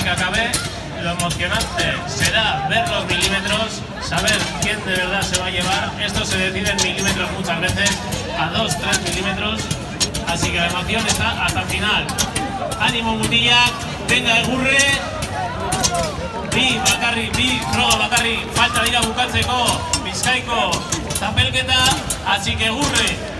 que acabe. Lo emocionante será ver los milímetros, saber quién de verdad se va a llevar. Esto se decide en milímetros muchas veces, a 2-3 milímetros. Así que la emoción está hasta el final. Ánimo Mutillak, venga Egurre. Bi bakarri, bi froga bakarri, falta dira bukatzeko, Bizkaiko txapelketa, así que Egurre.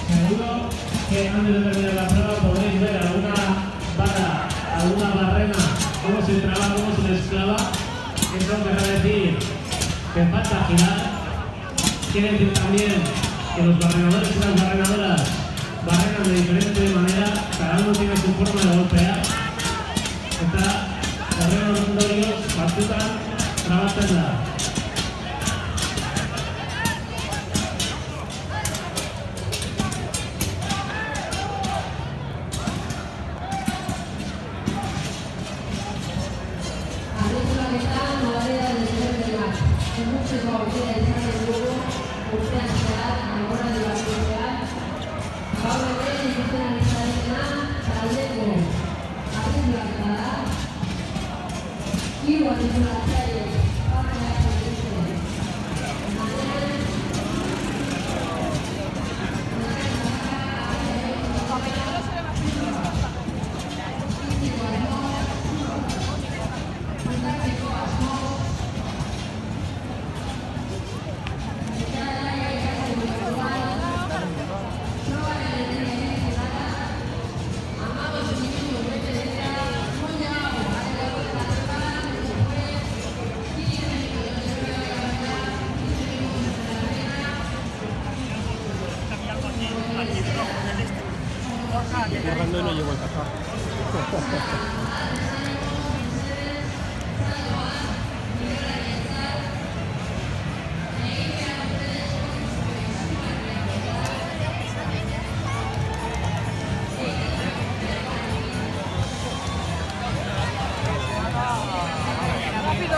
Seguro que antes de terminar la prueba podréis ver alguna vara, alguna barrena, cómo se traba, cómo se desclava. Eso querrá decir que falta girar. Quiere decir también que los barrenadores y las barrenadoras barrenan de diferente manera, cada uno tiene su forma de golpear. Está terreno rondorios, batutan, trabatenla. Narrando y no llevo el cazar.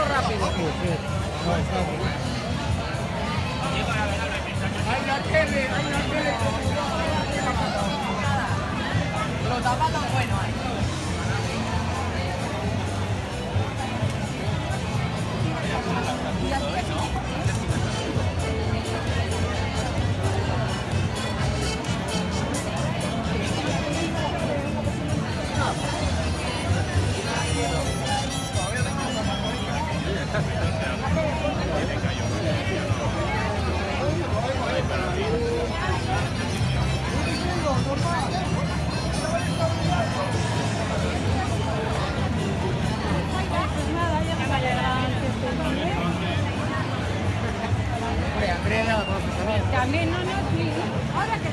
Rápido. Hay una tele. Lo tapado bueno ahí. También no, sí. Ahora que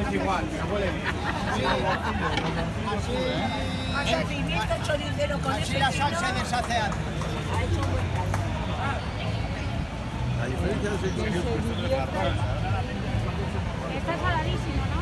Es igual, mi abuela. El pimiento choricero con Así ese la vino sal se deshace antes. ha hecho un buen caldo. La diferencia es que Está saladísimo, ¿no?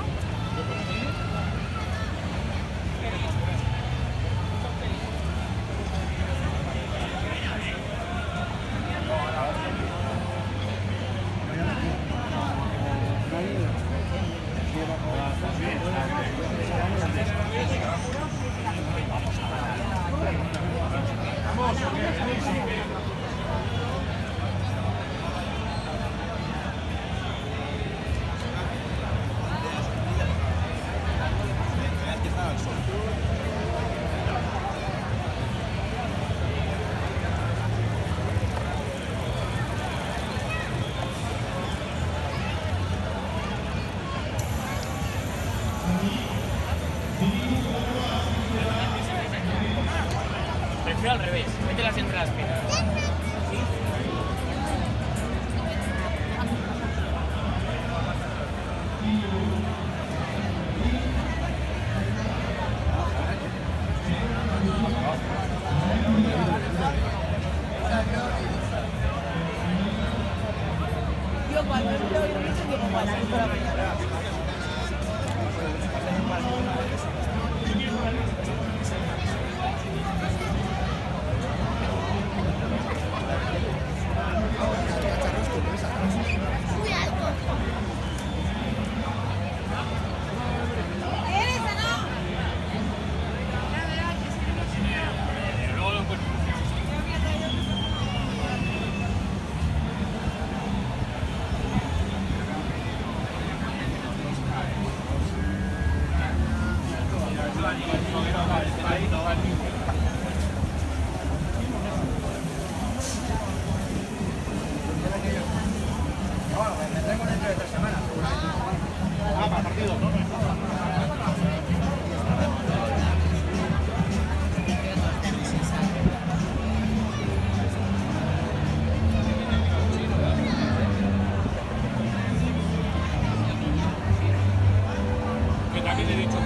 Prefiero al revés, mételas entre las piernas. Yo cuando estoy rico digo, bueno, esto la mañana. Luego lo encuentro. Me traigo dentro de 3 semanas. Ah, para partido, ¿no? Que también he dicho.